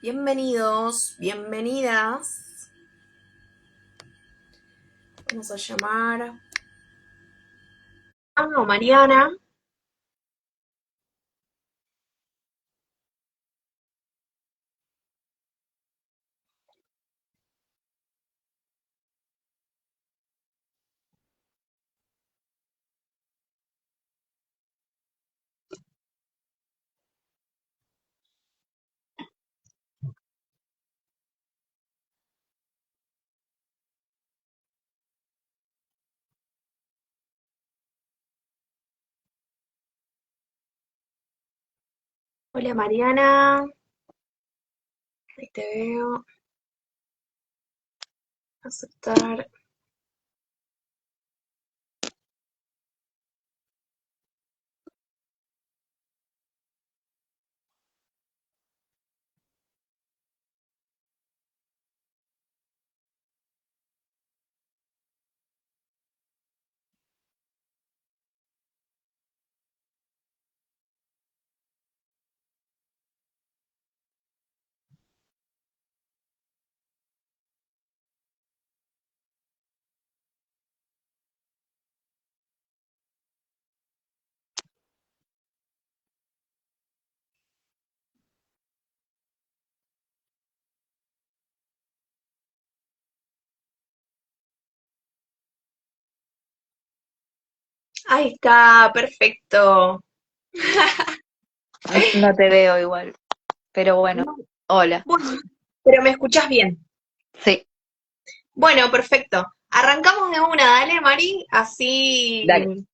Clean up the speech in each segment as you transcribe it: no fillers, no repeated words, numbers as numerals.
Bienvenidos, bienvenidas. Vamos a llamar a Mariana. Hola Mariana, ahí te veo. Aceptar. Ahí está, perfecto. No te veo igual, pero bueno, No, hola. bueno, pero me escuchás bien. Sí, Bueno, perfecto. Arrancamos de una, dale Mari, así dale.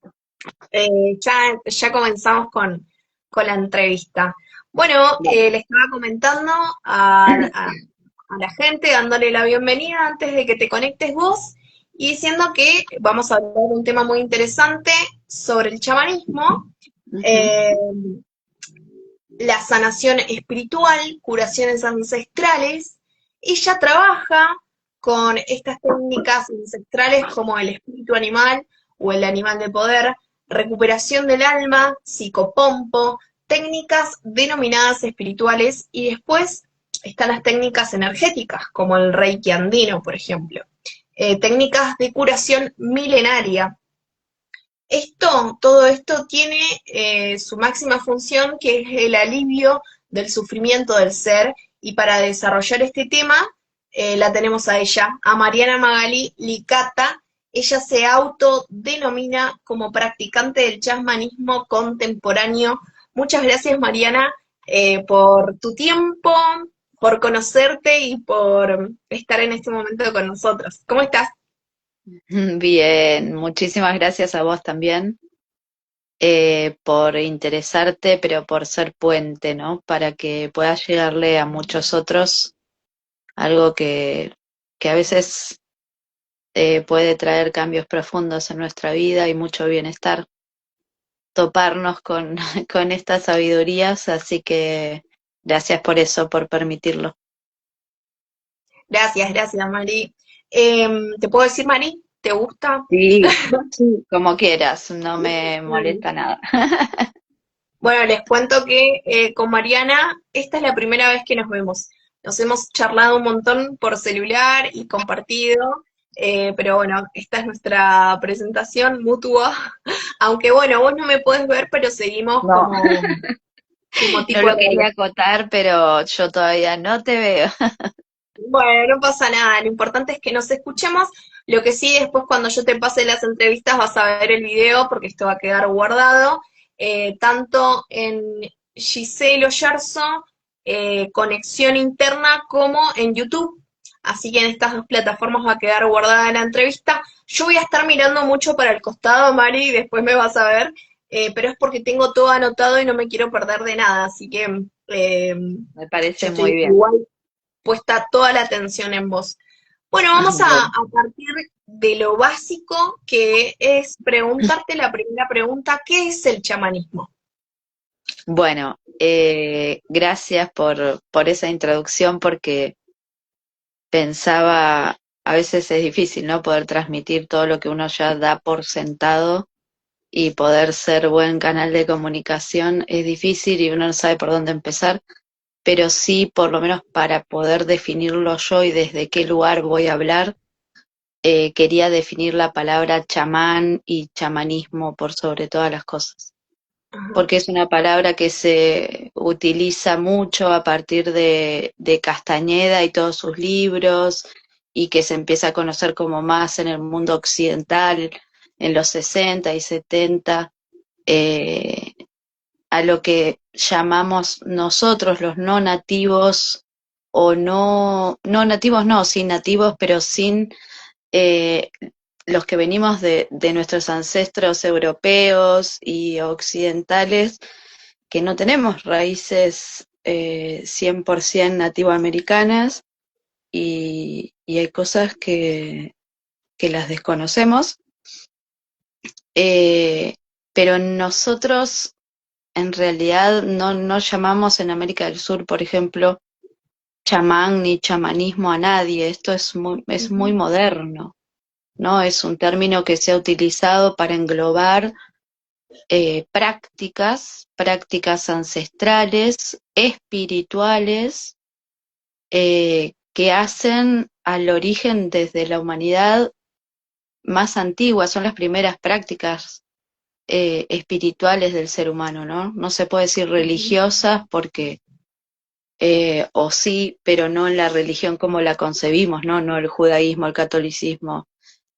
ya comenzamos con la entrevista. Bueno, Dale. le estaba comentando a la gente, dándole la bienvenida antes de que te conectes vos y diciendo que vamos a hablar de un tema muy interesante sobre el chamanismo, Ujú. eh, la sanación espiritual, curaciones ancestrales. Ella trabaja con estas técnicas ancestrales como el espíritu animal o el animal de poder, recuperación del alma, psicopompo, técnicas denominadas espirituales y después están las técnicas energéticas como el reiki andino, por ejemplo. Técnicas de curación milenaria. Todo esto tiene su máxima función, que es el alivio del sufrimiento del ser, y para desarrollar este tema la tenemos a ella, a Mariana Magalí Licata. Ella se autodenomina como practicante del chamanismo contemporáneo. Muchas gracias, Mariana, por tu tiempo, por conocerte y por estar en este momento con nosotros. ¿Cómo estás? Bien, muchísimas gracias a vos también por interesarte, pero por ser puente, ¿no? Para que puedas llegarle a muchos otros algo que a veces puede traer cambios profundos en nuestra vida y mucho bienestar. Toparnos con, con estas sabidurías, así que gracias por eso, por permitirlo. Gracias, gracias, Mari. ¿Te puedo decir, Mari? ¿Te gusta? Sí, sí, como quieras, no me Dale. molesta nada. Bueno, les cuento que con Mariana esta es la primera vez que nos vemos. Nos hemos charlado un montón por celular y compartido, pero bueno, esta es nuestra presentación mutua. Aunque bueno, vos no me podés ver, pero seguimos No, como no tipo lo de quería diálogo. acotar, pero yo todavía no te veo. Bueno, no pasa nada, lo importante es que nos escuchemos. Lo que sí, después cuando yo te pase las entrevistas vas a ver el video porque esto va a quedar guardado, tanto en Giselle Oyarzo, Conexión Interna, como en YouTube. Así que en estas dos plataformas va a quedar guardada la entrevista. Yo voy a estar mirando mucho para el costado, Mari, y después me vas a ver, pero es porque tengo todo anotado y no me quiero perder de nada. Así que Me yo parece muy estoy bien. igual puesta toda la atención en vos. Bueno, vamos Bueno, a partir de lo básico, que es preguntarte la primera pregunta: ¿qué es el chamanismo? bueno, gracias por esa introducción porque pensaba, a veces es difícil, ¿no? Poder transmitir todo lo que uno ya da por sentado y poder ser buen canal de comunicación es difícil y uno no sabe por dónde empezar. pero sí, por lo menos para poder definirlo yo y desde qué lugar voy a hablar, quería definir la palabra chamán y chamanismo por sobre todas las cosas, Ajá. porque es una palabra que se utiliza mucho a partir de Castañeda y todos sus libros, y que se empieza a conocer como más en el mundo occidental en los 60 y 70, eh, a lo que llamamos nosotros los no nativos, o no nativos, no, sí nativos, pero sin eh, los que venimos de nuestros ancestros europeos y occidentales, que no tenemos raíces 100% nativoamericanas, y hay cosas que las desconocemos, eh, pero nosotros en realidad no llamamos en América del Sur, por ejemplo, chamán ni chamanismo a nadie. Esto es muy Ujú. moderno, ¿no? Es un término que se ha utilizado para englobar prácticas ancestrales, espirituales, que hacen al origen desde la humanidad más antigua, son las primeras prácticas espirituales del ser humano, ¿no? No se puede decir Ujú. religiosas porque, o sí, pero no en la religión como la concebimos, ¿no? No el judaísmo, el catolicismo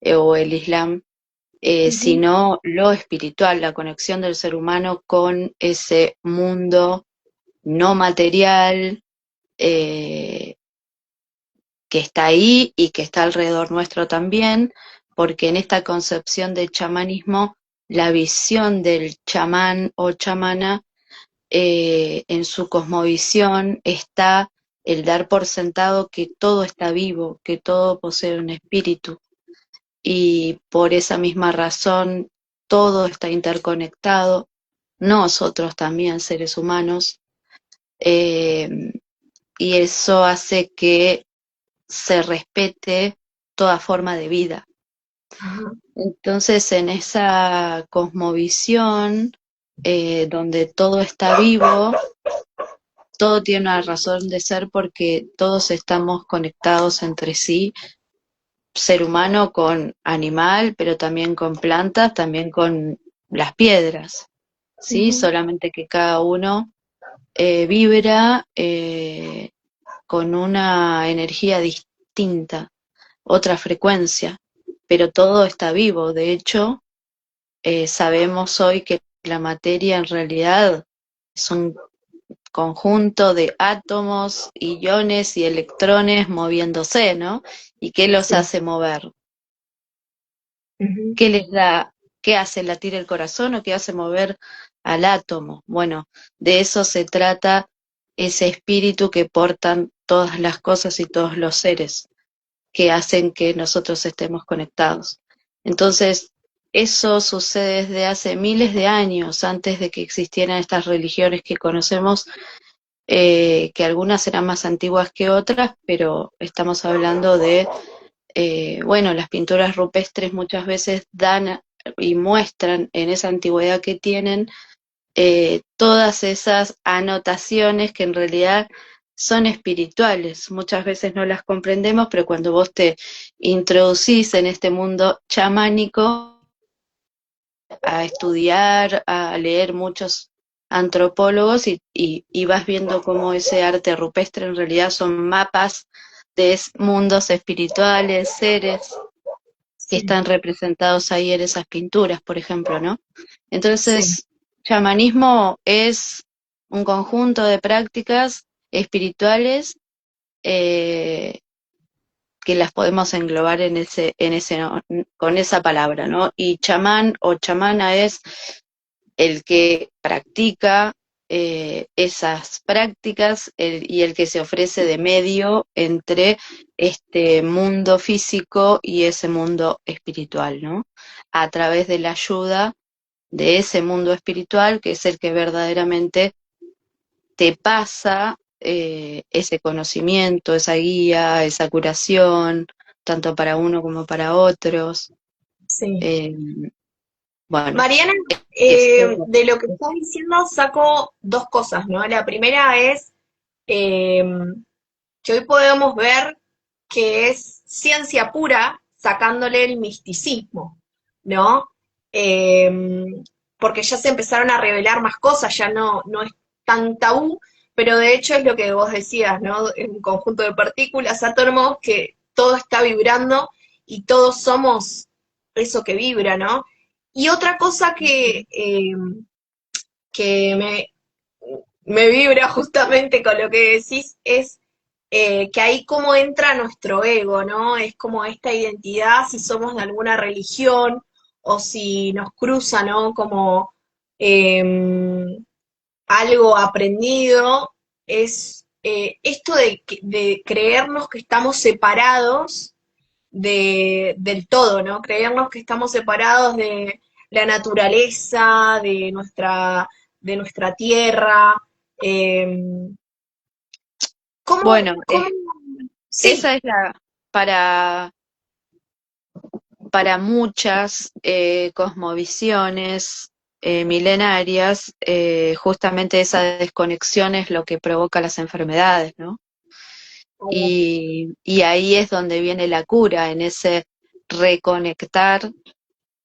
o el islam, Ujú. sino lo espiritual, la conexión del ser humano con ese mundo no material, eh, que está ahí y que está alrededor nuestro también, porque en esta concepción de chamanismo, la visión del chamán o chamana, en su cosmovisión está el dar por sentado que todo está vivo, que todo posee un espíritu, y por esa misma razón todo está interconectado, nosotros también seres humanos, eh, y eso hace que se respete toda forma de vida. Ajá. Entonces, en esa cosmovisión, donde todo está vivo, todo tiene una razón de ser porque todos estamos conectados entre sí, ser humano con animal, pero también con plantas, también con las piedras, ¿sí? Ujú. Solamente que cada uno vibra con una energía distinta, otra frecuencia, pero todo está vivo. De hecho, sabemos hoy que la materia en realidad es un conjunto de átomos, iones y electrones moviéndose, ¿no? ¿Y qué los Sí. hace mover? Ujú. ¿Qué les da, qué hace latir el corazón o qué hace mover al átomo? Bueno, de eso se trata ese espíritu que portan todas las cosas y todos los seres, que hacen que nosotros estemos conectados. Entonces, eso sucede desde hace miles de años, antes de que existieran estas religiones que conocemos, que algunas eran más antiguas que otras, pero estamos hablando de, bueno, las pinturas rupestres muchas veces dan y muestran en esa antigüedad que tienen, todas esas anotaciones que en realidad son espirituales. Muchas veces no las comprendemos, pero cuando vos te introducís en este mundo chamánico, a estudiar, a leer muchos antropólogos, y vas viendo cómo ese arte rupestre en realidad son mapas de mundos espirituales, seres que Sí. están representados ahí en esas pinturas, por ejemplo, ¿no? Sí. Entonces, chamanismo es un conjunto de prácticas espirituales, eh, que las podemos englobar con esa palabra, ¿no? Y chamán o chamana es el que practica esas prácticas, y el que se ofrece de medio entre este mundo físico y ese mundo espiritual, ¿no? A través de la ayuda de ese mundo espiritual, que es el que verdaderamente te pasa ese conocimiento, esa guía, esa curación, tanto para uno como para otros. Sí. Eh, bueno, Mariana, eso. de lo que estás diciendo saco dos cosas, ¿no? La primera es eh, que hoy podemos ver que es ciencia pura, sacándole el misticismo, ¿no? Eh, Porque ya se empezaron a revelar más cosas, ya no es tan tabú, pero de hecho es lo que vos decías, ¿no? En un conjunto de partículas, átomos, que todo está vibrando y todos somos eso que vibra, ¿no? Y otra cosa que me vibra justamente con lo que decís es que ahí cómo entra nuestro ego, ¿no? Es como esta identidad, si somos de alguna religión o si nos cruza, ¿no? Como eh, algo aprendido, es esto de creernos que estamos separados del todo, ¿no? Creernos que estamos separados de la naturaleza, de nuestra tierra. Eh, Bueno, ¿cómo? Sí, esa es para, para muchas cosmovisiones milenarias, justamente esa desconexión es lo que provoca las enfermedades, ¿no? Y ahí es donde viene la cura, en ese reconectar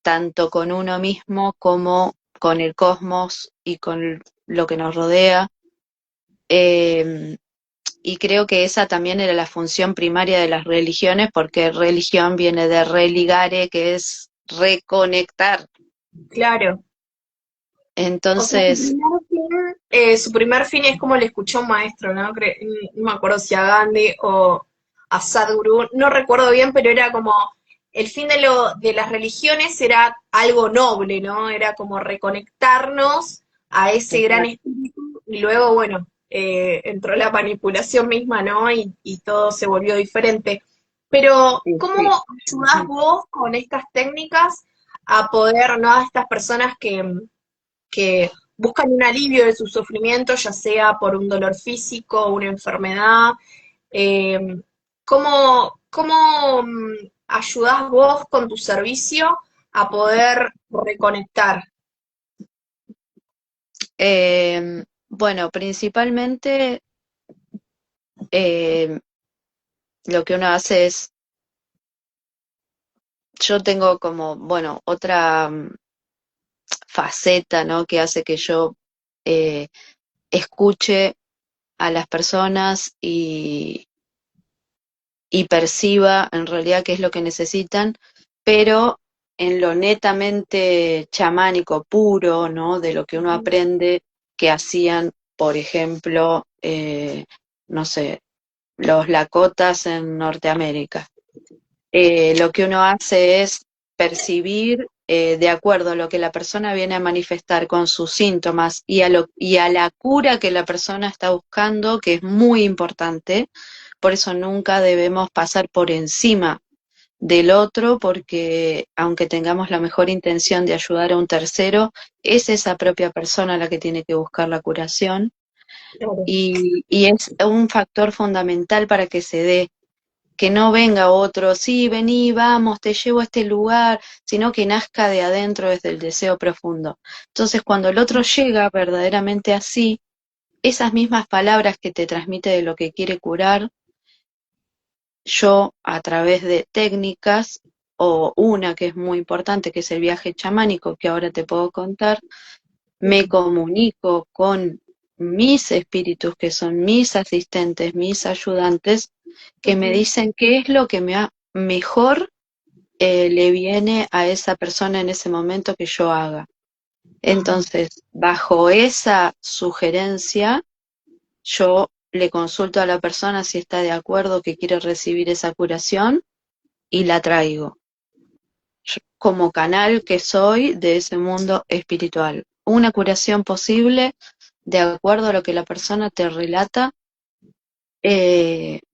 tanto con uno mismo como con el cosmos y con lo que nos rodea. Eh, y creo que esa también era la función primaria de las religiones, porque religión viene de religare, que es reconectar. claro. O sea, Entonces, su primer fin es como le escuchó un maestro, ¿no? No me acuerdo si a Gandhi o a Sadhguru, no recuerdo bien, pero era como el fin de las religiones era algo noble, ¿no? Era como reconectarnos a ese gran exacto, espíritu y luego, bueno, entró la manipulación misma, ¿no? Y todo se volvió diferente. Pero, sí, sí. ¿cómo ayudás vos con estas técnicas a poder, ¿no? A estas personas que buscan un alivio de su sufrimiento, ya sea por un dolor físico, una enfermedad. Eh, ¿Cómo ayudás vos con tu servicio a poder reconectar? Bueno, principalmente eh, lo que uno hace es, yo tengo como, bueno, otra faceta, ¿no? Que hace que yo eh, escuche a las personas y perciba en realidad qué es lo que necesitan, pero en lo netamente chamánico puro, ¿no? De lo que uno aprende que hacían, por ejemplo, no sé, los Lakotas en Norteamérica. Lo que uno hace es percibir de acuerdo a lo que la persona viene a manifestar con sus síntomas y a la cura que la persona está buscando, que es muy importante. Por eso nunca debemos pasar por encima del otro, porque aunque tengamos la mejor intención de ayudar a un tercero, es esa propia persona la que tiene que buscar la curación Claro. y es un factor fundamental para que se dé, que no venga otro, sí, vení, vamos, te llevo a este lugar, sino que nazca de adentro desde el deseo profundo. Entonces, cuando el otro llega verdaderamente así, esas mismas palabras que te transmite de lo que quiere curar, yo a través de técnicas, o una que es muy importante, que es el viaje chamánico, que ahora te puedo contar, me comunico con mis espíritus, que son mis asistentes, mis ayudantes, que me dicen qué es lo que mejor le viene a esa persona en ese momento que yo haga. Ajá. Entonces, bajo esa sugerencia, yo le consulto a la persona si está de acuerdo que quiere recibir esa curación y la traigo como canal que soy de ese mundo espiritual. Una curación posible de acuerdo a lo que la persona te relata,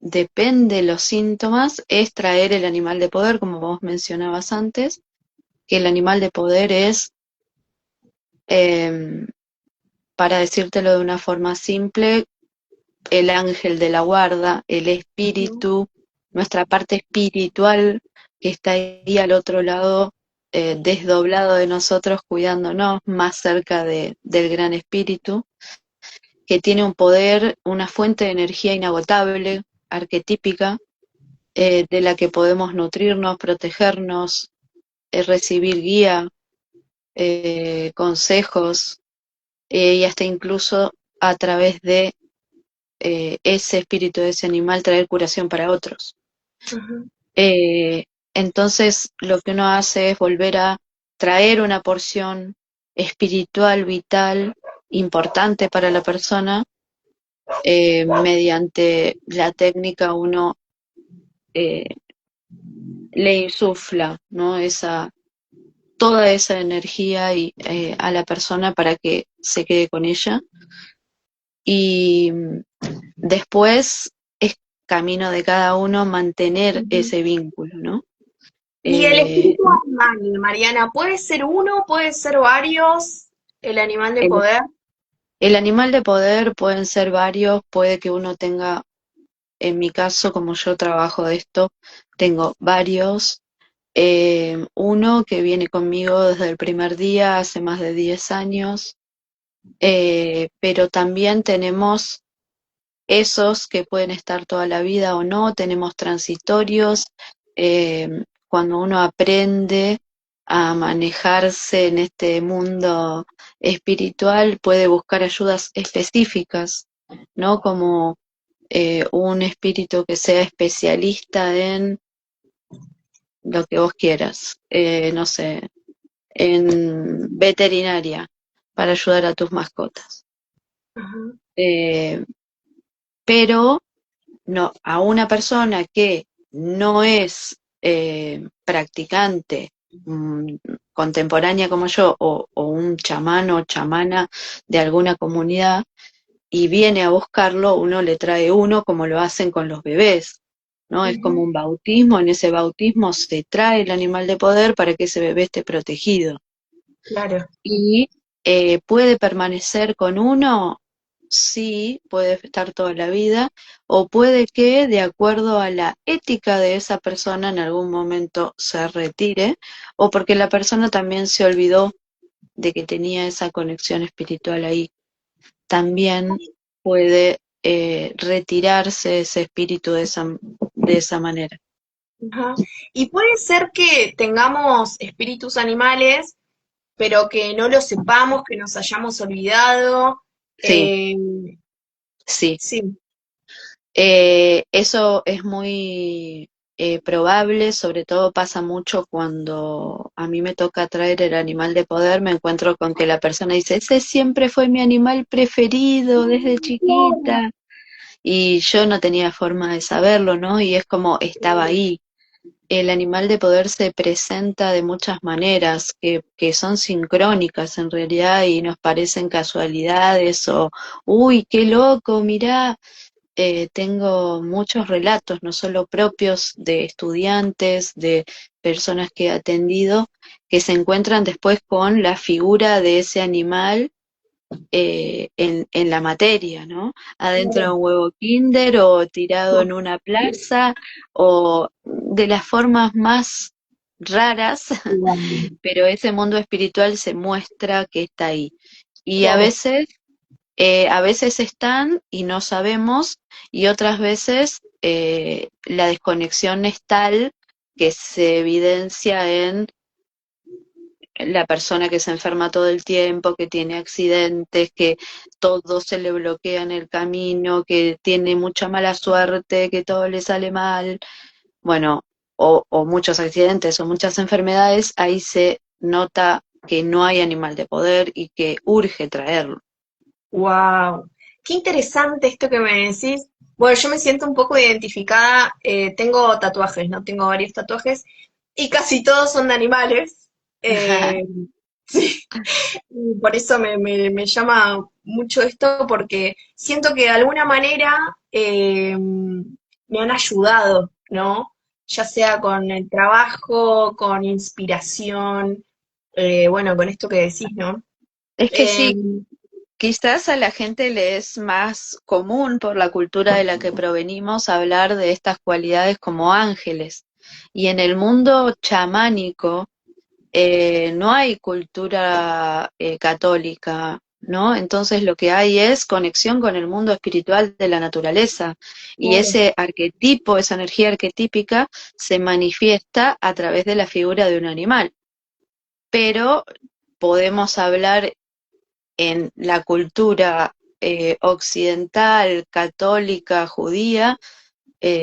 depende de los síntomas, es traer el animal de poder, como vos mencionabas antes, que el animal de poder es, eh, para decírtelo de una forma simple, el ángel de la guarda, el espíritu, nuestra parte espiritual que está ahí al otro lado, desdoblado de nosotros, cuidándonos más cerca del gran espíritu. que tiene un poder, una fuente de energía inagotable, arquetípica, de la que podemos nutrirnos, protegernos, recibir guía, consejos, y hasta incluso a través de ese espíritu de ese animal traer curación para otros. Ujú. Eh, entonces lo que uno hace es volver a traer una porción espiritual, vital, importante para la persona. Mediante la técnica uno eh, le insufla, ¿no? Toda esa energía a la persona para que se quede con ella. Y después es camino de cada uno mantener Ujú. ese vínculo, ¿no? Y el Eh, espíritu animal, Mariana, ¿puede ser uno, puede ser varios, el animal de el, poder? el animal de poder pueden ser varios, puede que uno tenga, en mi caso, como yo trabajo de esto, tengo varios. Uno que viene conmigo desde el primer día, hace más de 10 años, pero también tenemos esos que pueden estar toda la vida o no, tenemos transitorios. Cuando uno aprende a manejarse en este mundo espiritual, puede buscar ayudas específicas, ¿no? Como un espíritu que sea especialista en lo que vos quieras, no sé, en veterinaria, para ayudar a tus mascotas. Ajá. Eh, pero no, a una persona que no es practicante contemporánea como yo, o un chamán o chamana de alguna comunidad, y viene a buscarlo, uno le trae uno como lo hacen con los bebés, ¿no? Es como Ujú. un bautismo, en ese bautismo se trae el animal de poder para que ese bebé esté protegido. Claro. Y puede permanecer con uno, sí, puede estar toda la vida, o puede que de acuerdo a la ética de esa persona en algún momento se retire, o porque la persona también se olvidó de que tenía esa conexión espiritual ahí. También puede retirarse ese espíritu de esa manera. Ajá. Y puede ser que tengamos espíritus animales, pero que no lo sepamos, que nos hayamos olvidado. Sí, Eh, sí. sí. Eso es muy probable, sobre todo pasa mucho cuando a mí me toca traer el animal de poder, me encuentro con que la persona dice, ese siempre fue mi animal preferido desde Claro. chiquita, y yo no tenía forma de saberlo, ¿no? Y es como estaba ahí. El animal de poder se presenta de muchas maneras que son sincrónicas en realidad y nos parecen casualidades o, uy, qué loco, mirá. Tengo muchos relatos, no solo propios de estudiantes, de personas que he atendido, que se encuentran después con la figura de ese animal en la materia, ¿no? Adentro de Claro. un huevo Kinder o tirado en una plaza o de las formas más raras, pero ese mundo espiritual se muestra que está ahí. Y Claro. a veces están y no sabemos, y otras veces la desconexión es tal que se evidencia en la persona que se enferma todo el tiempo, que tiene accidentes, que todo se le bloquea en el camino, que tiene mucha mala suerte, que todo le sale mal, bueno, o muchos accidentes o muchas enfermedades, ahí se nota que no hay animal de poder y que urge traerlo. Wow, qué interesante esto que me decís. Bueno, yo me siento un poco identificada. Tengo tatuajes, ¿no? Tengo varios tatuajes y casi todos son de animales. Eh, sí, y por eso me llama mucho esto, porque siento que de alguna manera me han ayudado, ¿no? Ya sea con el trabajo, con inspiración, bueno, con esto que decís, ¿no? Es que Eh, sí, quizás a la gente le es más común por la cultura de la que provenimos hablar de estas cualidades como ángeles. Y en el mundo chamánico no hay cultura católica, ¿no? Entonces lo que hay es conexión con el mundo espiritual de la naturaleza y Claro, ese arquetipo, esa energía arquetípica se manifiesta a través de la figura de un animal. Pero podemos hablar en la cultura occidental, católica, judía,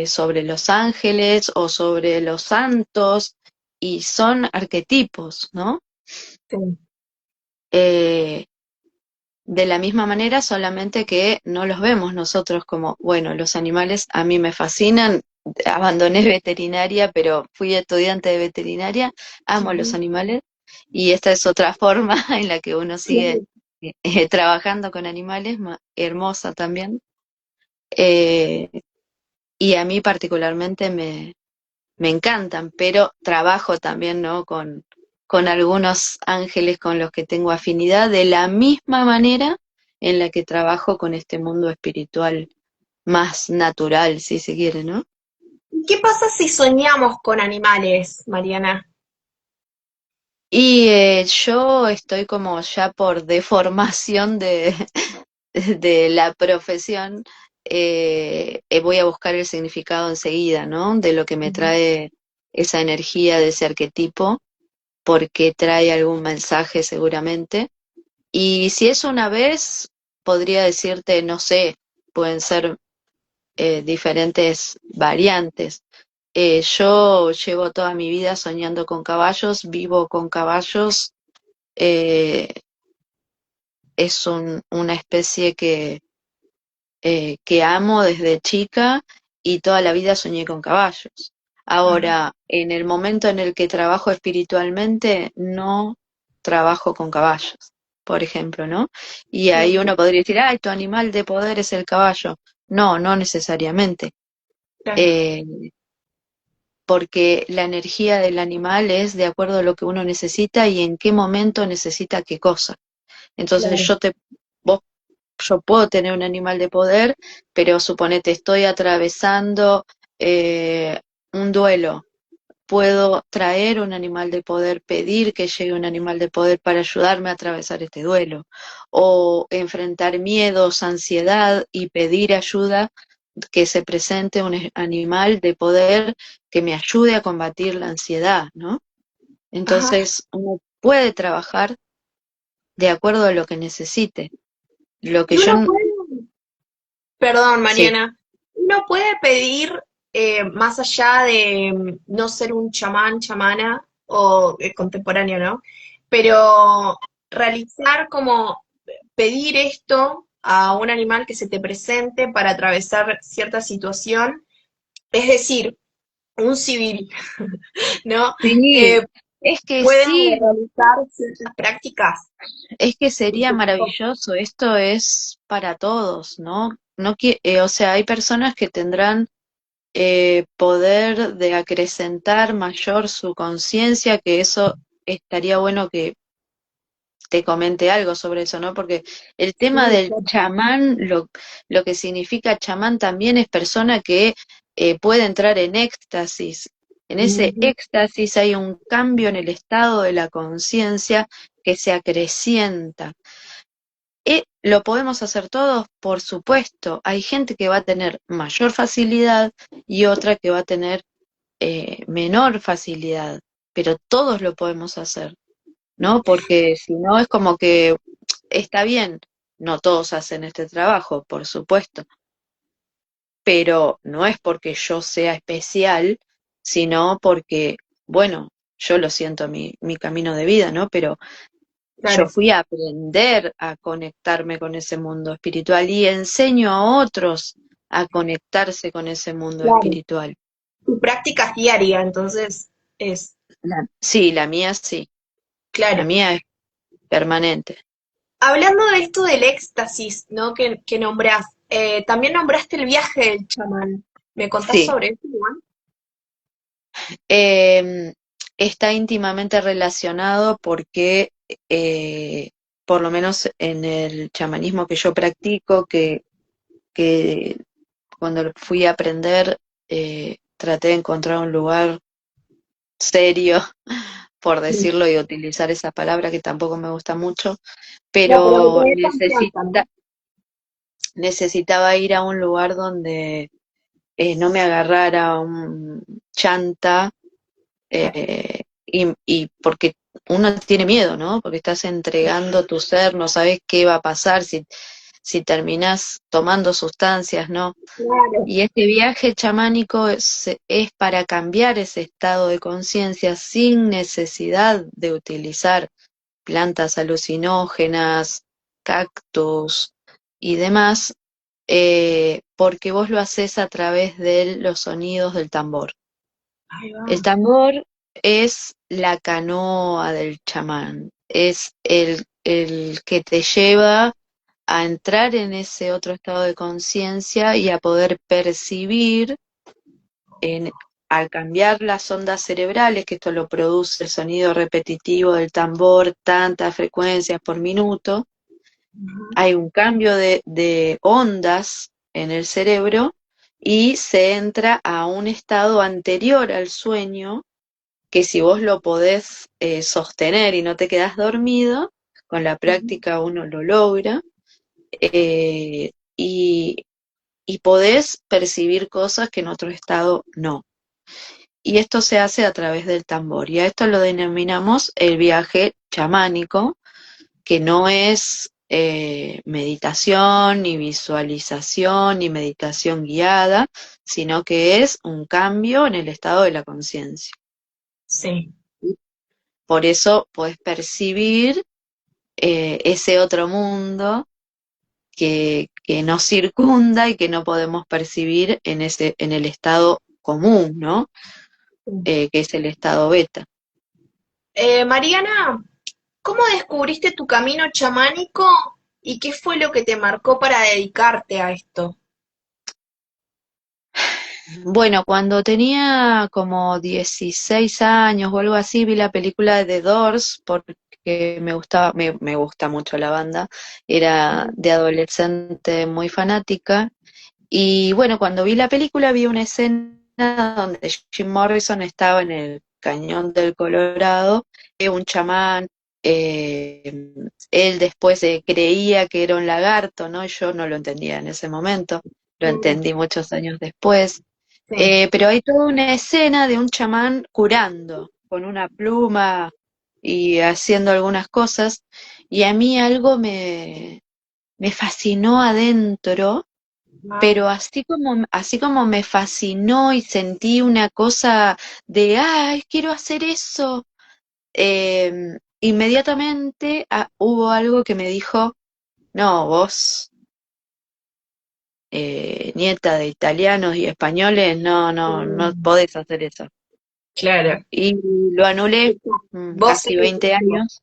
sobre los ángeles o sobre los santos, y son arquetipos, ¿no? sí, Eh, de la misma manera, solamente que no los vemos nosotros como, bueno, los animales a mí me fascinan, abandoné veterinaria, pero fui estudiante de veterinaria, amo los ujú, animales, y esta es otra forma en la que uno sigue sí. trabajando con animales, hermosa también. Eh, y a mí particularmente me encantan, pero trabajo también, ¿no? Con algunos ángeles con los que tengo afinidad, de la misma manera en la que trabajo con este mundo espiritual más natural, si se quiere, ¿no? ¿Qué pasa si soñamos con animales, Mariana? Y yo estoy como ya por deformación de la profesión, voy a buscar el significado enseguida, ¿no? De lo que me Ujú, trae esa energía de ese arquetipo, porque trae algún mensaje seguramente. Y si es una vez, podría decirte, no sé, pueden ser diferentes variantes. Yo llevo toda mi vida soñando con caballos, vivo con caballos, eh, es una especie que amo desde chica y toda la vida soñé con caballos. ajá, Ahora, en el momento en el que trabajo espiritualmente, no trabajo con caballos, por ejemplo, ¿no? Y ahí sí, uno podría decir, ay, tu animal de poder es el caballo. No, no necesariamente. claro, Eh, porque la energía del animal es de acuerdo a lo que uno necesita y en qué momento necesita qué cosa. Entonces claro, vos yo puedo tener un animal de poder, pero suponete, estoy atravesando eh, un duelo. Puedo traer un animal de poder, pedir que llegue un animal de poder para ayudarme a atravesar este duelo. O enfrentar miedos, ansiedad y pedir ayuda, que se presente un animal de poder que me ayude a combatir la ansiedad, ¿no? ajá. Entonces, uno puede trabajar de acuerdo a lo que necesite. Lo que Y yo, uno puede, perdón, sí. Mariana, uno puede pedir, más allá de no ser un chamán, chamana o contemporáneo, ¿no? Pero realizar como pedir esto a un animal que se te presente para atravesar cierta situación, es decir, un civil, ¿no? Sí, Eh, es que pueden sí, realizar ciertas prácticas. es que sería maravilloso. Esto es para todos, ¿no? No o sea, hay personas que tendrán poder de acrecentar mayor su conciencia, que eso estaría bueno que te comente algo sobre eso, ¿no? Porque el tema Sí, del claro. chamán, lo que significa chamán también es persona que puede entrar en éxtasis. En ese Ujú. éxtasis hay un cambio en el estado de la conciencia que se acrecienta. ¿Lo podemos hacer todos? Por supuesto. Hay gente que va a tener mayor facilidad y otra que va a tener menor facilidad, pero todos lo podemos hacer, ¿no? Porque si no es como que está bien, no todos hacen este trabajo, por supuesto, pero no es porque yo sea especial, sino porque, bueno, yo lo siento mi camino de vida, ¿no? Pero yo Claro. fui a aprender a conectarme con ese mundo espiritual y enseño a otros a conectarse con ese mundo Claro. espiritual. Tu práctica es diaria, entonces es Sí, la mía sí, la claro. mía es permanente. Hablando de esto del éxtasis, ¿no? Que nombrás, también nombraste el viaje del chamán. ¿Me contás Sí, sobre eso, Juan? eh, está íntimamente relacionado porque, eh, por lo menos en el chamanismo que yo practico, que cuando fui a aprender, traté de encontrar un lugar serio por Sí. decirlo y utilizar esa palabra que tampoco me gusta mucho, No, pero me pero tenés confianza, ¿no? necesitaba ir a un lugar donde no me agarrara un chanta, y porque uno tiene miedo, ¿no? Porque estás entregando tu ser, no sabes qué va a pasar si terminás tomando sustancias, ¿no? Claro. Y este viaje chamánico es para cambiar ese estado de conciencia sin necesidad de utilizar plantas alucinógenas, cactus y demás, porque vos lo haces a través de los sonidos del tambor. Ahí va. El tambor es la canoa del chamán, es el que te lleva a entrar en ese otro estado de conciencia y a poder percibir, en, al cambiar las ondas cerebrales, que esto lo produce el sonido repetitivo del tambor, tantas frecuencias por minuto, hay un cambio de ondas en el cerebro y se entra a un estado anterior al sueño, que si vos lo podés sostener y no te quedás dormido, con la práctica uno lo logra, eh, y, y podés percibir cosas que en otro estado no. Y esto se hace a través del tambor. Y a esto lo denominamos el viaje chamánico, que no es meditación, ni visualización, ni meditación guiada, sino que es un cambio en el estado de la conciencia. Sí. Por eso podés percibir ese otro mundo que nos circunda y que no podemos percibir en el estado común, ¿no? Sí. Que es el estado beta. Mariana, ¿cómo descubriste tu camino chamánico y qué fue lo que te marcó para dedicarte a esto? Bueno, cuando tenía como 16 años o algo así, vi la película de The Doors porque me gusta mucho la banda, era de adolescente muy fanática. Y bueno, cuando vi la película vi una escena donde Jim Morrison estaba en el Cañón del Colorado, un chamán, eh, él después creía que era un lagarto, ¿no? Yo no lo entendía en ese momento, lo Mm, entendí muchos años después. sí. Pero hay toda una escena de un chamán curando con una pluma y haciendo algunas cosas, y a mí algo me fascinó adentro, Ah, pero así como me fascinó y sentí una cosa de, ay, quiero hacer eso, inmediatamente hubo algo que me dijo, no, vos, nieta de italianos y españoles, no, no, no mm, podés hacer eso. claro. Y lo anulé, Voces casi 20 intrusivas. años.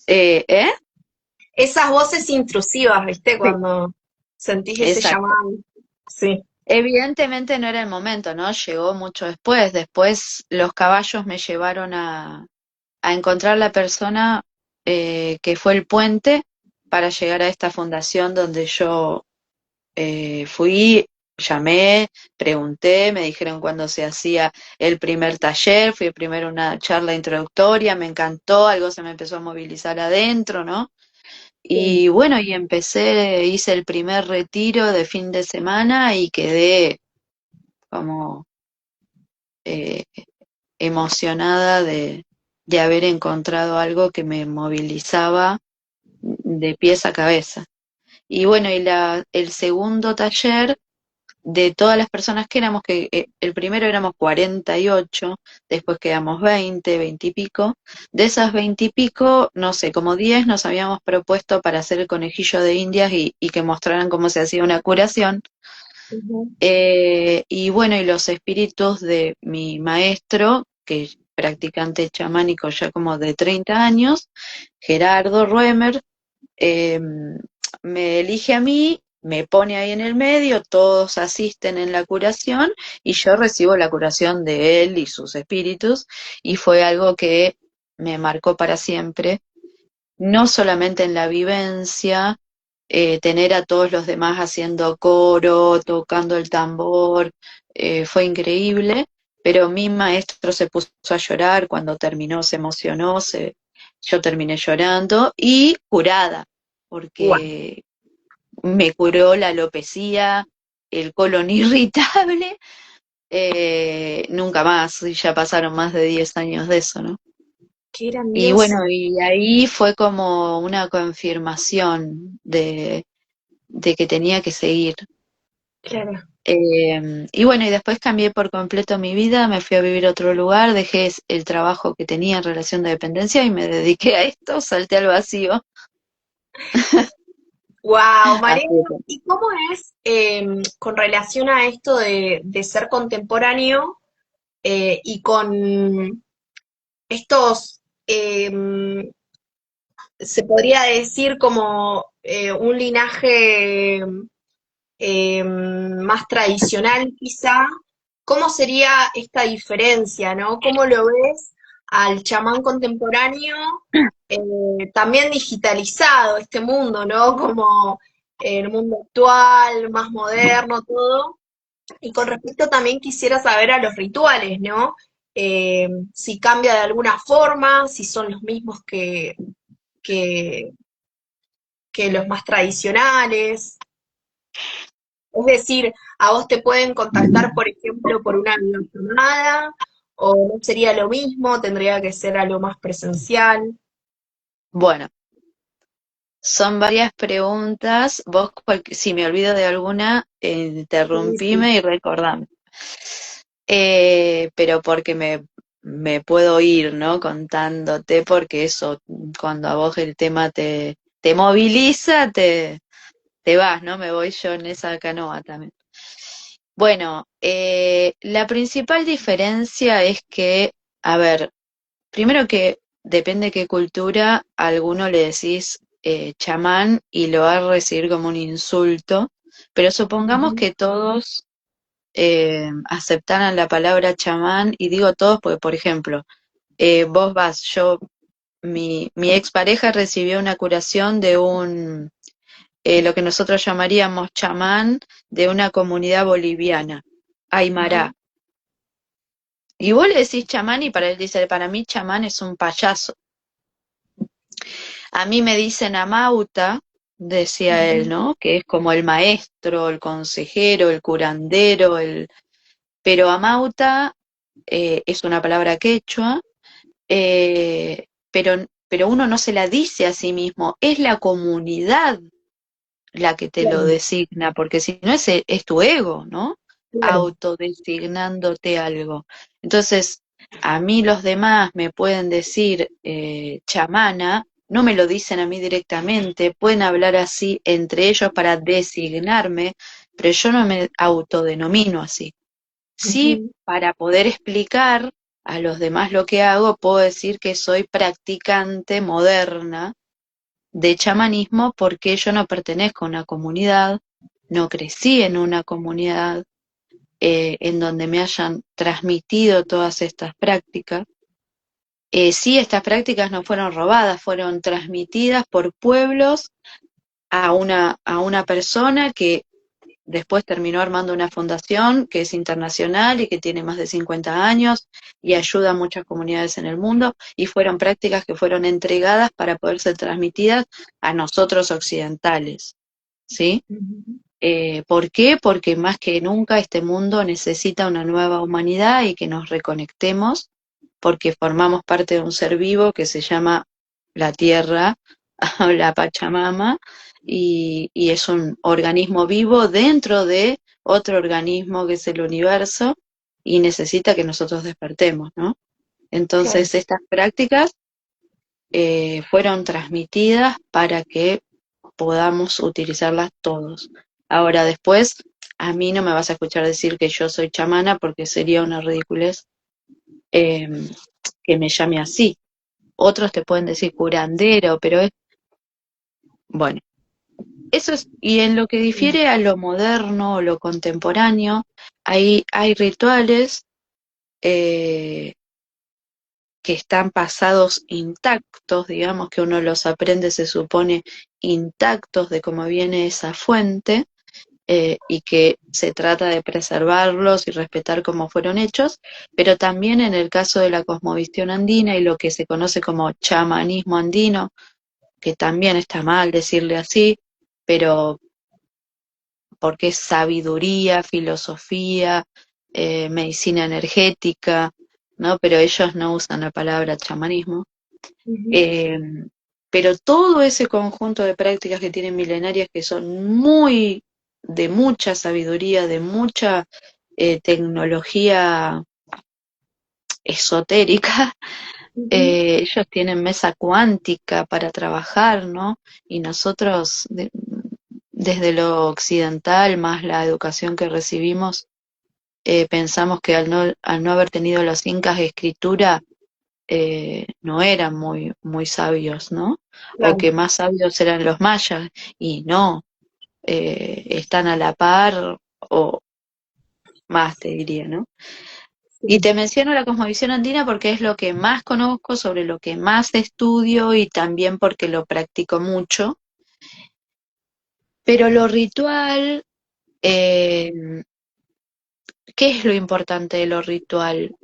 ¿Eh? Esas voces intrusivas, ¿viste? Sí, Cuando sentís ese exacto. llamado. Sí. Evidentemente no era el momento, ¿no? Llegó mucho después. Después los caballos me llevaron a encontrar la persona que fue el puente para llegar a esta fundación donde yo fui, llamé, pregunté, me dijeron cuándo se hacía el primer taller, fui primero a una charla introductoria, me encantó, algo se me empezó a movilizar adentro, ¿no? Sí. Y bueno, y hice el primer retiro de fin de semana y quedé como eh, emocionada de haber encontrado algo que me movilizaba de pies a cabeza. Y bueno, el segundo taller, de todas las personas que éramos, que el primero éramos 48, después quedamos 20, 20 y pico. De esas 20 y pico, no sé, como 10 nos habíamos propuesto para hacer el conejillo de Indias y que mostraran cómo se hacía una curación. Ujú. Y bueno, y los espíritus de mi maestro, que es practicante chamánico ya como de 30 años, Gerardo Ruemer, eh, me elige a mí, me pone ahí en el medio, todos asisten en la curación y yo recibo la curación de él y sus espíritus, y fue algo que me marcó para siempre, no solamente en la vivencia, tener a todos los demás haciendo coro, tocando el tambor, fue increíble, pero mi maestro se puso a llorar cuando terminó, se emocionó, yo terminé llorando y curada, Guau, porque me curó la alopecia, el colon irritable, nunca más, y ya pasaron más de 10 años de eso, ¿no? qué Y grandioso. bueno, y ahí fue como una confirmación de que tenía que seguir. Claro. Y bueno, y después cambié por completo mi vida, me fui a vivir a otro lugar, dejé el trabajo que tenía en relación de dependencia y me dediqué a esto, salté al vacío. Wow, María, Así que, ¿y cómo es con relación a esto de ser contemporáneo y con estos, se podría decir como un linaje más tradicional quizá? ¿Cómo sería esta diferencia, no? ¿Cómo lo ves al chamán contemporáneo, también digitalizado este mundo, ¿no? Como el mundo actual, más moderno, todo. Y con respecto también quisiera saber a los rituales, ¿no? Si cambia de alguna forma, si son los mismos que, que los más tradicionales. Es decir, a vos te pueden contactar, por ejemplo, por una videollamada, o no sería lo mismo, tendría que ser algo más presencial. bueno, son varias preguntas. Vos, si me olvido de alguna, Sí, sí. interrumpime y recordame. Pero porque me puedo ir, ¿no? Contándote, porque eso, cuando a vos el tema te moviliza, te vas, ¿no? Me voy yo en esa canoa también. Bueno, la principal diferencia es que, a ver, primero que depende qué cultura, a alguno le decís chamán y lo va a recibir como un insulto, pero supongamos Ujú. que todos aceptaran la palabra chamán, y digo todos porque, por ejemplo, vos vas, mi expareja recibió una curación de lo que nosotros llamaríamos chamán de una comunidad boliviana, Ajá. Aymara. Y vos le decís chamán y para él dice, para mí chamán es un payaso. A mí me dicen amauta, decía él, Ujú. ¿no? Que es como el maestro, el consejero, el curandero, pero amauta es una palabra quechua, pero uno no se la dice a sí mismo, es la comunidad la que te lo Claro, designa, porque si no es tu ego, ¿no? claro. Autodesignándote algo. Entonces, a mí los demás me pueden decir chamana, no me lo dicen a mí directamente, pueden hablar así entre ellos para designarme, pero yo no me autodenomino así. Sí, Ujú. para poder explicar a los demás lo que hago, puedo decir que soy practicante moderna de chamanismo porque yo no pertenezco a una comunidad, no crecí en una comunidad en donde me hayan transmitido todas estas prácticas. Sí, estas prácticas no fueron robadas, fueron transmitidas por pueblos a una persona que después terminó armando una fundación que es internacional y que tiene más de 50 años y ayuda a muchas comunidades en el mundo, y fueron prácticas que fueron entregadas para poder ser transmitidas a nosotros occidentales, ¿sí? Ujú. ¿Por qué? Porque más que nunca este mundo necesita una nueva humanidad y que nos reconectemos porque formamos parte de un ser vivo que se llama la Tierra, la Pachamama, y es un organismo vivo dentro de otro organismo que es el universo y necesita que nosotros despertemos, ¿no? Claro. Entonces estas prácticas fueron transmitidas para que podamos utilizarlas todos. Ahora después, a mí no me vas a escuchar decir que yo soy chamana porque sería una ridiculez eh, que me llame así. Otros te pueden decir curandero, pero bueno, eso es, y en lo que difiere a lo moderno o lo contemporáneo, hay rituales eh, que están pasados intactos, digamos que uno los aprende, se supone, intactos de cómo viene esa fuente, y que se trata de preservarlos y respetar cómo fueron hechos, pero también en el caso de la cosmovisión andina y lo que se conoce como chamanismo andino, que también está mal decirle así, pero porque es sabiduría, filosofía, medicina energética, ¿no? Pero ellos no usan la palabra chamanismo. Ujú. Eh, pero todo ese conjunto de prácticas que tienen milenarias que son muy de mucha sabiduría, de mucha tecnología esotérica, Ujú. ellos tienen mesa cuántica para trabajar, ¿no? Y nosotros, desde lo occidental, más la educación que recibimos, pensamos que al no haber tenido los incas escritura, no eran muy, muy sabios, ¿no? O Claro, que más sabios eran los mayas, y no, están a la par o más, te diría, ¿no? Y sí. te menciono la cosmovisión andina porque es lo que más conozco, sobre lo que más estudio y también porque lo practico mucho. Pero lo ritual, eh, ¿qué es lo importante de lo ritual?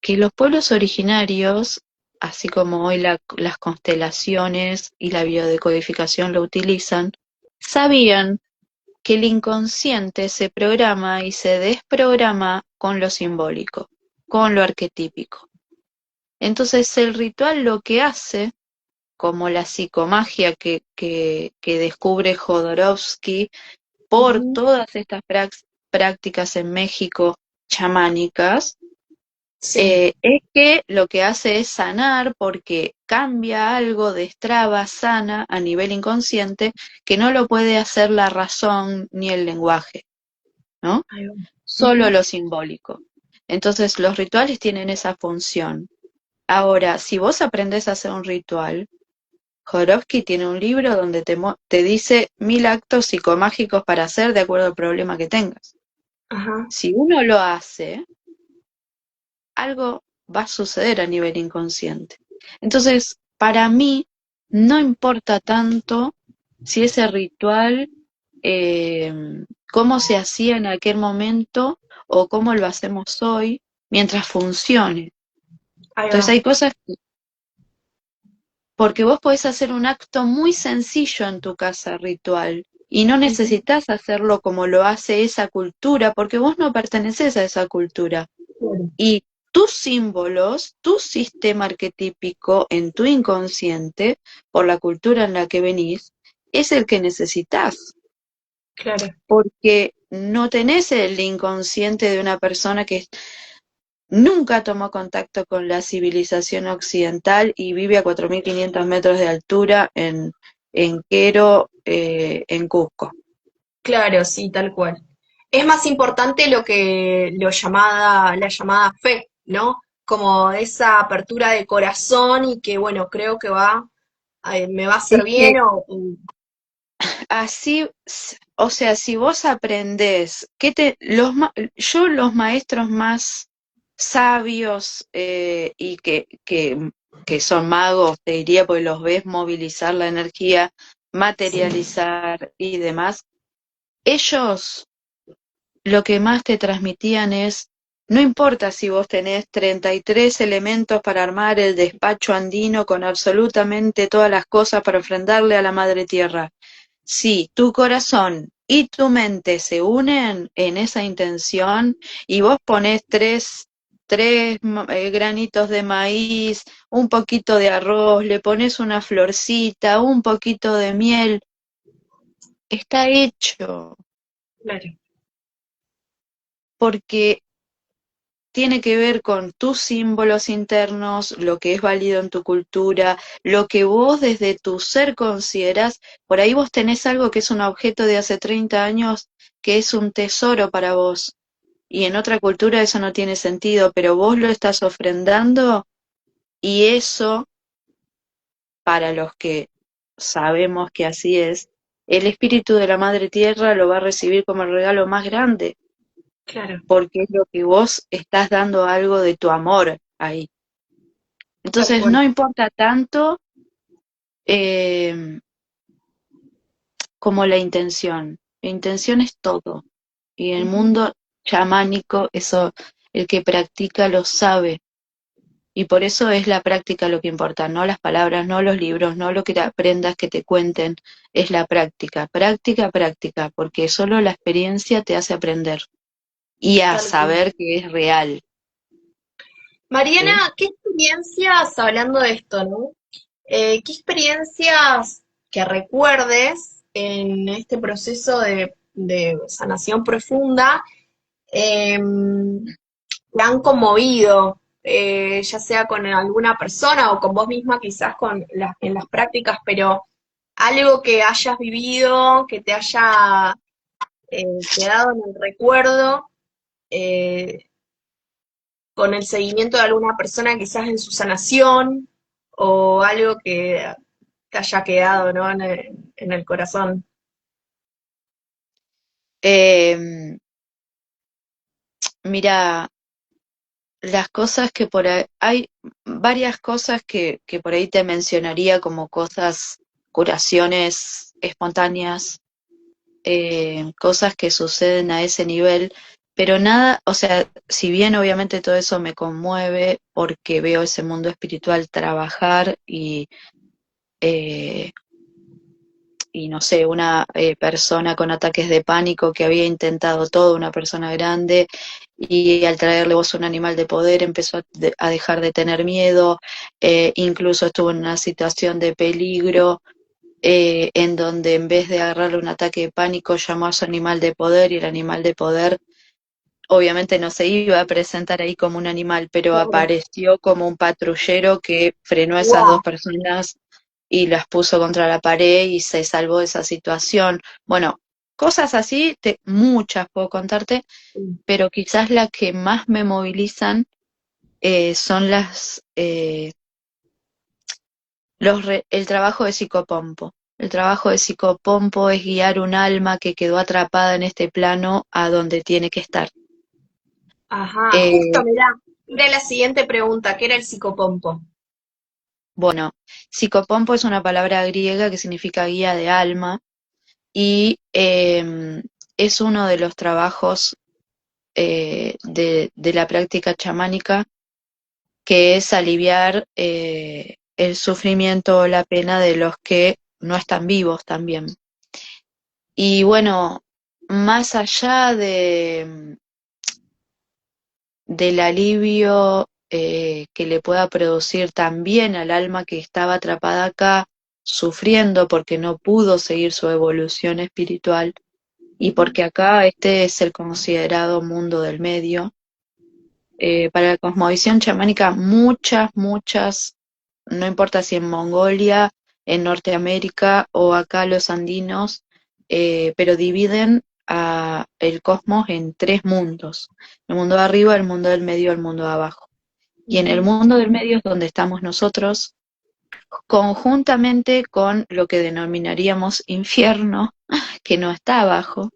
Que los pueblos originarios, así como hoy las constelaciones y la biodecodificación lo utilizan, sabían que el inconsciente se programa y se desprograma con lo simbólico, con lo arquetípico. Entonces el ritual lo que hace, como la psicomagia que descubre Jodorowsky por Ujú. todas estas prácticas en México chamánicas, Sí, es que lo que hace es sanar porque cambia algo, destraba, sana a nivel inconsciente que no lo puede hacer la razón ni el lenguaje, ¿no? ahí va. Solo Ujú. lo simbólico. Entonces los rituales tienen esa función. Ahora, si vos aprendés a hacer un ritual, Jodorowsky tiene un libro donde te dice 1000 actos psicomágicos para hacer de acuerdo al problema que tengas. Ajá. Si uno lo hace, algo va a suceder a nivel inconsciente. Entonces, para mí, no importa tanto si ese ritual, eh, cómo se hacía en aquel momento o cómo lo hacemos hoy, mientras funcione. Ahí Entonces va. hay cosas, porque vos podés hacer un acto muy sencillo en tu casa ritual y no Ujú. necesitas hacerlo como lo hace esa cultura, porque vos no perteneces a esa cultura. Claro, Y tus símbolos, tu sistema arquetípico en tu inconsciente, por la cultura en la que venís, es el que necesitas, claro. porque no tenés el inconsciente de una persona que nunca tomó contacto con la civilización occidental y vive a 4500 metros de altura en Quero, en Cusco. Claro, sí, tal cual. Es más importante la llamada fe, ¿no? Como esa apertura de corazón y que, bueno, creo que me va a hacer Es que bien o- así, o sea, si vos aprendés, yo los maestros más sabios y que son magos, te diría, porque los ves movilizar la energía, sí, materializar y demás, ellos lo que más te transmitían es, no importa si vos tenés 33 elementos para armar el despacho andino con absolutamente todas las cosas para ofrendarle a la Madre Tierra. Si tu corazón y tu mente se unen en esa intención y vos ponés tres granitos de maíz, un poquito de arroz, le pones una florcita, un poquito de miel, está hecho, claro, porque tiene que ver con tus símbolos internos, lo que es válido en tu cultura, lo que vos desde tu ser considerás. Por ahí vos tenés algo que es un objeto de hace 30 años, que es un tesoro para vos. Y en otra cultura eso no tiene sentido, pero vos lo estás ofrendando y eso, para los que sabemos que así es, el espíritu de la Madre Tierra lo va a recibir como el regalo más grande, claro, porque es lo que vos estás dando algo de tu amor ahí. tal Entonces cual. no importa tanto eh, como la intención, intención es todo. Y en el Ujú. mundo chamánico, eso el que practica lo sabe. Y por eso es la práctica lo que importa, no las palabras, no los libros, no lo que te aprendas que te cuenten, es la práctica, práctica, práctica, porque solo la experiencia te hace aprender y a Tal cual. saber que es real, ¿sí? Mariana, ¿qué experiencias, hablando de esto, ¿no? ¿Qué experiencias que recuerdes en este proceso de sanación profunda te han conmovido, ya sea con alguna persona o con vos misma, quizás en las prácticas, pero algo que hayas vivido, que te haya quedado en el recuerdo, eh, con el seguimiento de alguna persona, quizás en su sanación, o algo que te haya quedado, ¿no? En el corazón. Eh, Mira, las cosas que por ahí, hay varias cosas que por ahí te mencionaría como cosas, curaciones espontáneas, cosas que suceden a ese nivel, pero nada, o sea, si bien obviamente todo eso me conmueve porque veo ese mundo espiritual trabajar eh, y no sé, una persona con ataques de pánico que había intentado todo, una persona grande, y al traerle voz a un animal de poder empezó a dejar de tener miedo, incluso estuvo en una situación de peligro en donde en vez de agarrarle un ataque de pánico llamó a su animal de poder y el animal de poder obviamente no se iba a presentar ahí como un animal, pero Claro. apareció como un patrullero que frenó a esas dos Wow. personas y las puso contra la pared y se salvó de esa situación. Bueno, cosas así, muchas puedo contarte, pero quizás las que más me movilizan son el trabajo de psicopompo. El trabajo de psicopompo es guiar un alma que quedó atrapada en este plano a donde tiene que estar. Ajá, justo, Eh, mirá, era la siguiente pregunta, ¿qué era el psicopompo? bueno, psicopompo es una palabra griega que significa guía de alma y es uno de los trabajos de la práctica chamánica que es aliviar el sufrimiento o la pena de los que no están vivos también. Y bueno, más allá del alivio que le pueda producir también al alma que estaba atrapada acá, sufriendo porque no pudo seguir su evolución espiritual y porque acá este es el considerado mundo del medio. Para la cosmovisión chamánica, muchas, no importa si en Mongolia, en Norteamérica o acá los andinos, pero dividen el cosmos en tres mundos: el mundo de arriba, el mundo del medio, el mundo de abajo. Y en el Ujú. mundo del medio es donde estamos nosotros, conjuntamente con lo que denominaríamos infierno, que no está abajo,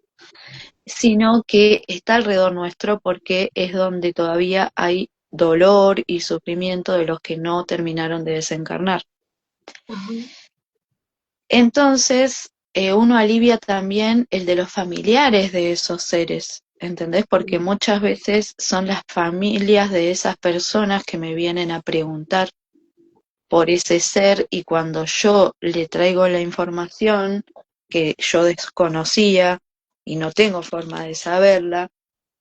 sino que está alrededor nuestro porque es donde todavía hay dolor y sufrimiento de los que no terminaron de desencarnar. Ajá. Entonces, uno alivia también el de los familiares de esos seres, ¿entendés? Porque muchas veces son las familias de esas personas que me vienen a preguntar por ese ser y cuando yo le traigo la información que yo desconocía y no tengo forma de saberla,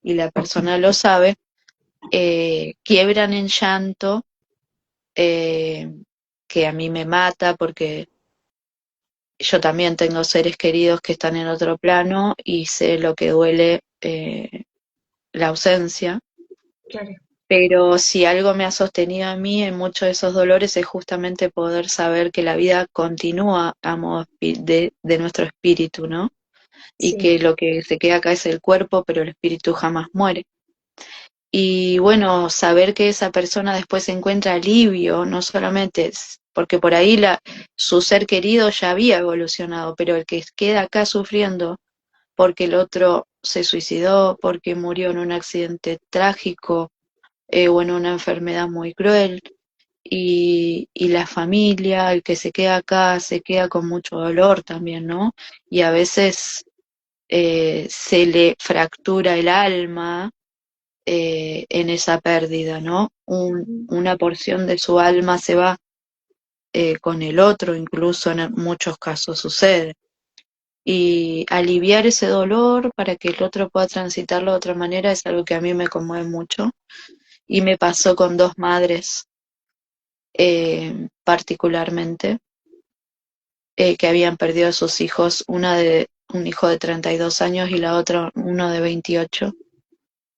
y la persona lo sabe, quiebran en llanto, eh, que a mí me mata porque yo también tengo seres queridos que están en otro plano y sé lo que duele la ausencia. Claro. Pero si algo me ha sostenido a mí en muchos de esos dolores es justamente poder saber que la vida continúa a modo de nuestro espíritu, ¿no? Y Sí. que lo que se queda acá es el cuerpo, pero el espíritu jamás muere. Y bueno, saber que esa persona después encuentra alivio, no solamente porque por ahí su ser querido ya había evolucionado, pero el que queda acá sufriendo porque el otro se suicidó, porque murió en un accidente trágico o en una enfermedad muy cruel, y la familia, el que se queda acá, se queda con mucho dolor también, ¿no? Y a veces se le fractura el alma en esa pérdida, ¿no? Una porción de su alma se va con el otro, incluso en muchos casos sucede. Y aliviar ese dolor para que el otro pueda transitarlo de otra manera es algo que a mí me conmueve mucho. Y me pasó con dos madres particularmente, que habían perdido a sus hijos, una de un hijo de 32 años y la otra uno de 28.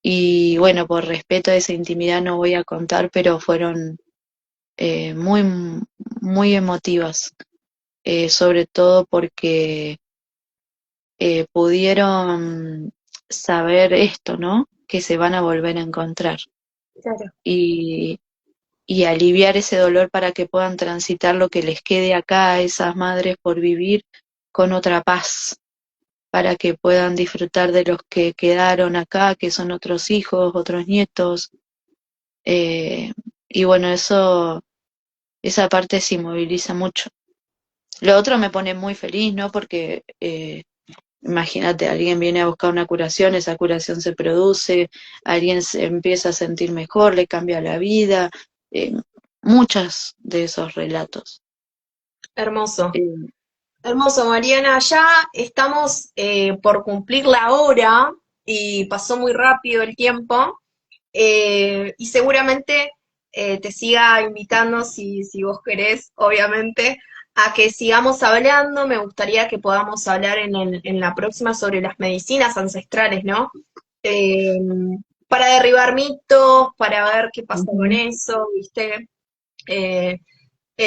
Y bueno, por respeto a esa intimidad no voy a contar, pero fueron muy, muy emotivas, sobre todo porque pudieron saber esto, ¿no? Que se van a volver a encontrar Claro. y, y aliviar ese dolor para que puedan transitar lo que les quede acá a esas madres por vivir con otra paz, para que puedan disfrutar de los que quedaron acá, que son otros hijos, otros nietos. eh, y bueno, esa parte se moviliza mucho. Lo otro me pone muy feliz, ¿no? Porque imagínate, alguien viene a buscar una curación, esa curación se produce, alguien se empieza a sentir mejor, le cambia la vida, eh, muchos de esos relatos. Hermoso. Eh, Hermoso, Mariana. Ya estamos por cumplir la hora y pasó muy rápido el tiempo. Y seguramente te siga invitando, si vos querés, obviamente, a que sigamos hablando. Me gustaría que podamos hablar en la próxima sobre las medicinas ancestrales, ¿no? Eh, para derribar mitos, para ver qué pasa con Ujú. eso, ¿viste? Eh,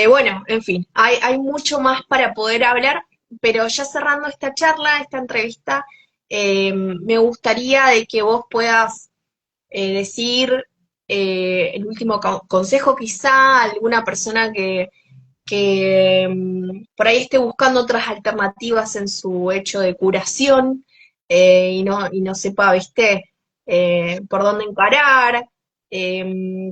bueno, en fin, hay mucho más para poder hablar, pero ya cerrando esta charla, esta entrevista, me gustaría de que vos puedas decir el último consejo quizá a alguna persona que por ahí esté buscando otras alternativas en su hecho de curación y no sepa, viste, por dónde encarar.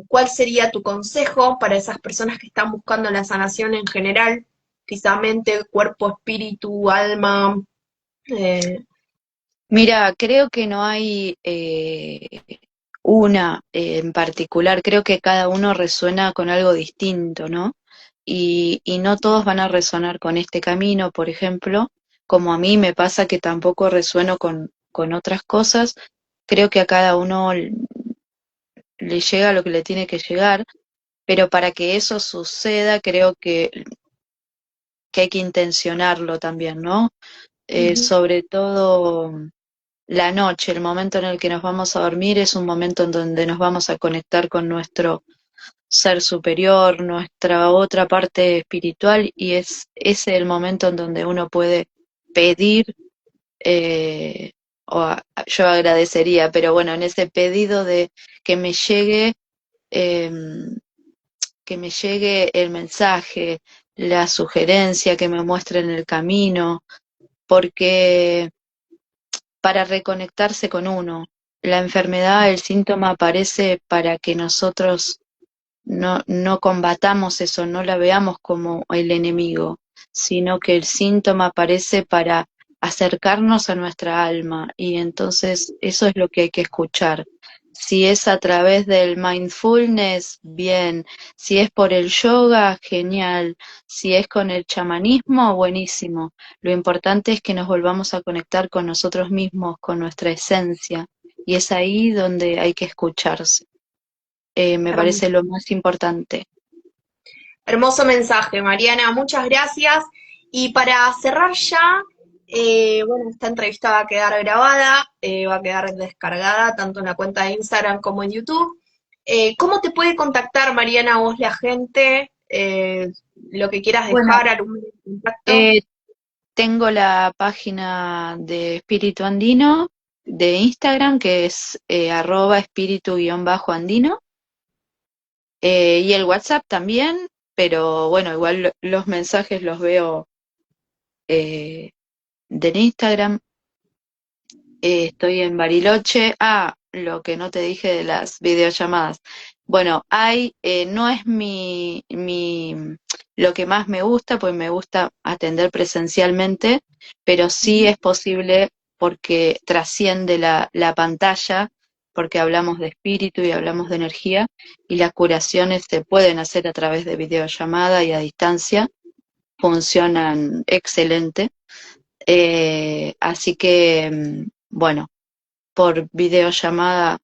¿Cuál sería tu consejo para esas personas que están buscando la sanación en general? Quizá mente, cuerpo, espíritu, alma. eh, Mira, creo que no hay una en particular, creo que cada uno resuena con algo distinto, ¿no? Y no todos van a resonar con este camino, por ejemplo, como a mí me pasa que tampoco resueno con otras cosas, creo que a cada uno le llega lo que le tiene que llegar, pero para que eso suceda, creo que hay que intencionarlo también, ¿no? Ujú. Sobre todo la noche, el momento en el que nos vamos a dormir, es un momento en donde nos vamos a conectar con nuestro ser superior, nuestra otra parte espiritual, y es ese el momento en donde uno puede pedir, eh, yo agradecería, pero bueno, en ese pedido de que me llegue, eh, que me llegue el mensaje, la sugerencia, que me muestren el camino, porque para reconectarse con uno, la enfermedad, el síntoma aparece para que nosotros no combatamos eso, no la veamos como el enemigo, sino que el síntoma aparece para acercarnos a nuestra alma y entonces eso es lo que hay que escuchar. Si es a través del mindfulness, bien. Si es por el yoga, genial. Si es con el chamanismo, buenísimo. Lo importante es que nos volvamos a conectar con nosotros mismos, con nuestra esencia. Y es ahí donde hay que escucharse. Me parece lo más importante. Hermoso mensaje, Mariana, muchas gracias. Y para cerrar ya, bueno, esta entrevista va a quedar grabada, va a quedar descargada tanto en la cuenta de Instagram como en YouTube. ¿Cómo te puede contactar, Mariana, vos la gente? Lo que quieras Bueno, dejar, algún contacto. eh, tengo la página de Espíritu Andino de Instagram, que es @espíritu_andino, y el WhatsApp también, pero bueno, igual los mensajes los veo eh, del Instagram. Estoy en Bariloche. Ah, lo que no te dije de las videollamadas. Bueno, no es lo que más me gusta, pues me gusta atender presencialmente, pero sí es posible porque trasciende la pantalla, porque hablamos de espíritu y hablamos de energía, y las curaciones se pueden hacer a través de videollamada y a distancia, funcionan excelente. Así que, bueno, por videollamada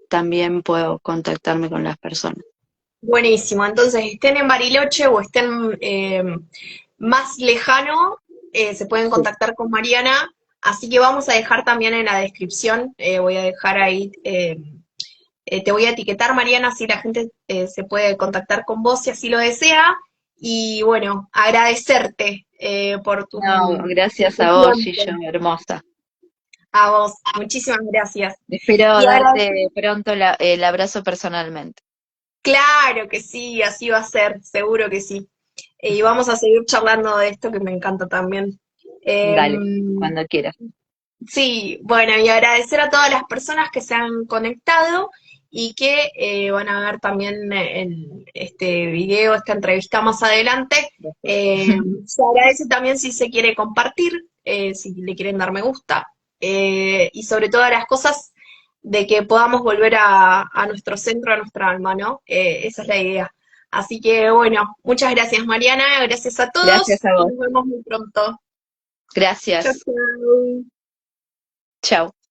también puedo contactarme con las personas. Buenísimo. Entonces, estén en Bariloche o estén más lejano, se pueden Sí. contactar con Mariana. Así que vamos a dejar también en la descripción, voy a dejar ahí, te voy a etiquetar, Mariana, si la gente se puede contactar con vos si así lo desea. Y bueno, agradecerte No, por gracias tu a vos, Gillo, tiempo. hermosa. A vos, muchísimas gracias. Espero Y darte pronto el abrazo personalmente. claro que sí, así va a ser, seguro que sí. Y vamos a seguir charlando de esto que me encanta también. Dale, Em, cuando quieras. sí, bueno, y agradecer a todas las personas que se han conectado y que van a ver también este video, esta entrevista más adelante. Se agradece también si se quiere compartir, si le quieren dar me gusta, y sobre todas las cosas de que podamos volver a nuestro centro, a nuestra alma, ¿no? Esa es la idea. Así que bueno, muchas gracias Mariana, gracias a todos Gracias a y vos. nos vemos muy pronto. Chau, Gracias. chau. Chao.